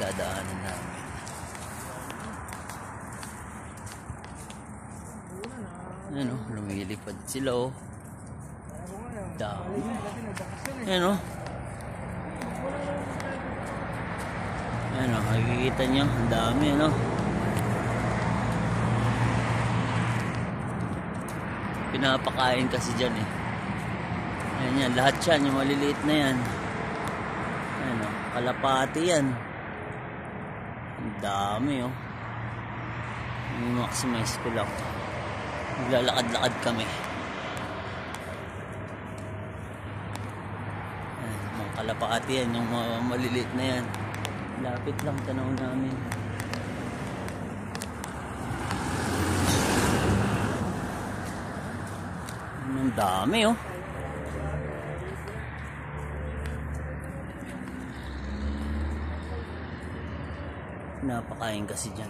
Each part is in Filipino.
dadaanan namin. Ano, lumilipad sila oh. Dami. Ano? Ano, makikita nyo, ang dami ano. Pinapakain kasi dyan eh. Ayan yan, lahat yan, yung maliliit na yan. Ano, kalapati yan. Ang dami oh. I-maximize ko lang. Maglalakad-lakad kami. Ayan, mga kalapati yan, yung maliliit na yan. Lapit lang, tanaw namin. Ang dami oh. Napakain kasi dyan.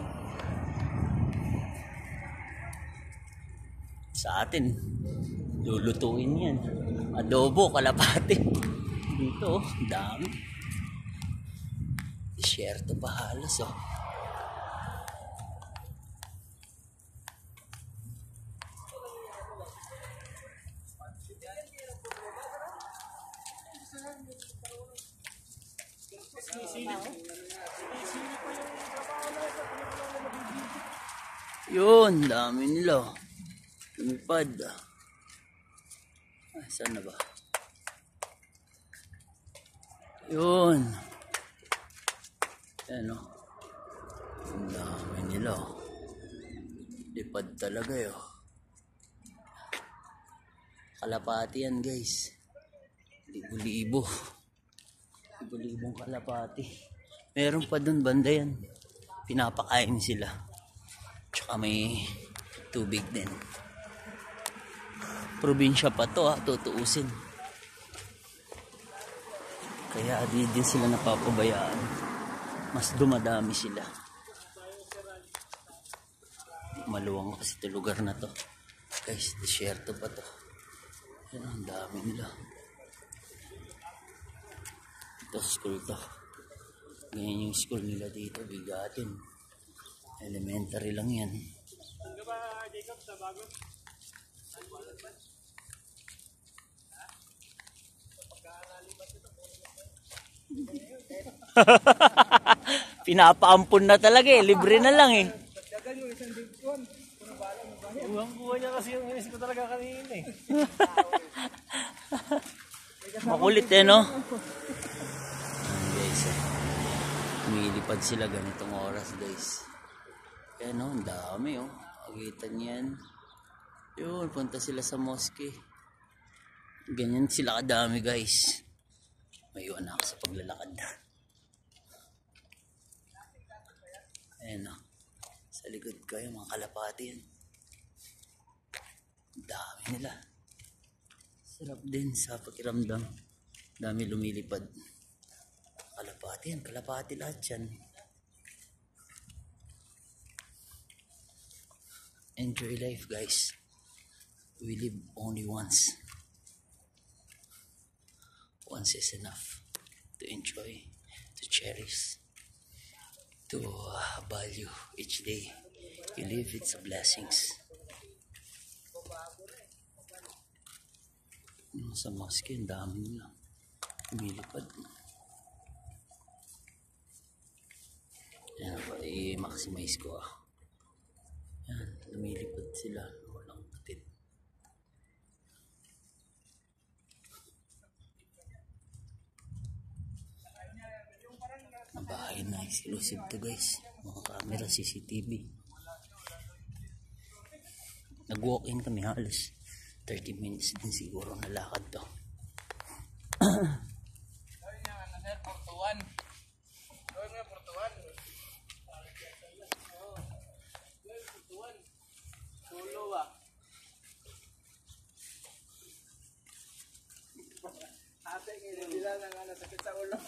Sa atin, lulutuin yan. Adobo, kalapati. Dito oh, dami. Desierto pa halos oh. Yun, dami nila. Lumipad. Ay, saan na ba? Yun. Ano? Ang dami nila. Lipad talaga yun. Kalapati yan guys. Libo-libo. Libo-libong kalapati. Meron pa dun banda yan. Pinapakain sila. Tsaka may tubig din. Probinsya pa to ha, tutuusin. Kaya di din sila napapabayaan. Mas dumadami sila. Maluwang kasi ito lugar na to. Guys, desierto pa to. Yan, ang dami nila. Ito school to. Ganyan yung school nila dito, Bigatin. Elementary lang yan. Ano ba, Jacob, sa bago? Pinapaampun na talaga eh, libre na lang eh. Uwang buwan niya kasi yung inis ko talaga kanina eh. Makulit eh no? Guys eh. Umilipad sila ganitong oras guys. Ayan o, ang dami o. Pagkita niyan. Yun, punta sila sa mosque. Ganyan sila kadami guys. Mayuan ako sa paglalakad. Ayan o. Sa likod ko yung mga kalapati yan. Dami nila. Sarap din sa pakiramdam. Dami lumilipad. Kalapati yan. Kalapati lahat yan. Enjoy life guys. We live only once. Once is enough to enjoy, to cherish, to value each day you live. It's a blessings. Sa mosque, ang dami nila. Umilipad. Yan, i-maximize ko ah. Yan, lumilipad sila. Walang patid. Bahay na exclusive to guys. Mga camera, CCTV. Nag-walk-in kami halos 30 minutes din siguro na lakad to. Sakit sa ulo.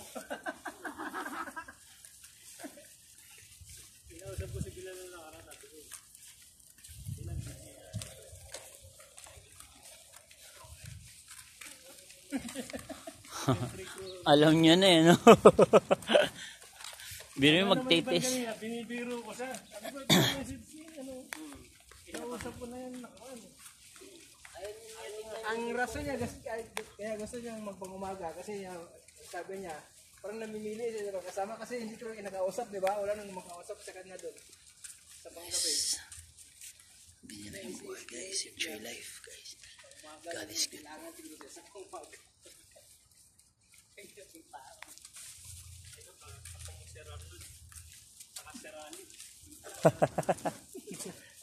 Pinausap ko si Bilal na nakaraan, sabi ko. Alam niya na eh, no? Biro yung magtitis. Binibiro ko siya. Sabi ko, inausap ko na yan. Ang rason niya, kaya gusto niya magpangumaga kasi sabi niya, parang namimili siya ng kasama kasi hindi ko nakausap, di ba? Wala nang makausap sa kanya doon. Sa panggabi. Ganyan na yung buhay guys. Enjoy life guys. God is good.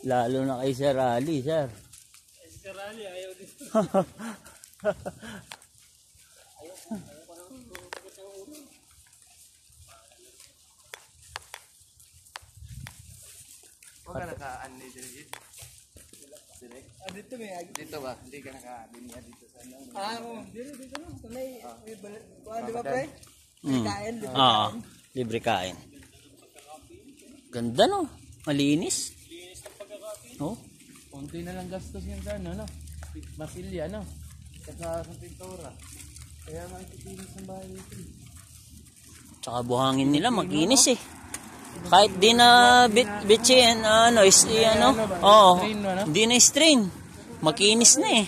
Lalo na kay Sir Ali, sir. Si Rally, ayaw dito. Huwag ka naka-anli dito. Dito may Dito ba? Hindi ka naka-linya dito sa ano. dito no. Tunay, di ba pre? Kain, di ba? Oo, libre kain. Ganda no, malinis. Oh, Kunti na lang gastos yan sa ano, no? Masilya, no? Saka sa pintura. Kaya makikitinis ng bahay dito. tsaka buhangin nila makinis eh. Kahit di na bitchin, ano, ano, hindi na strain. Makinis na eh.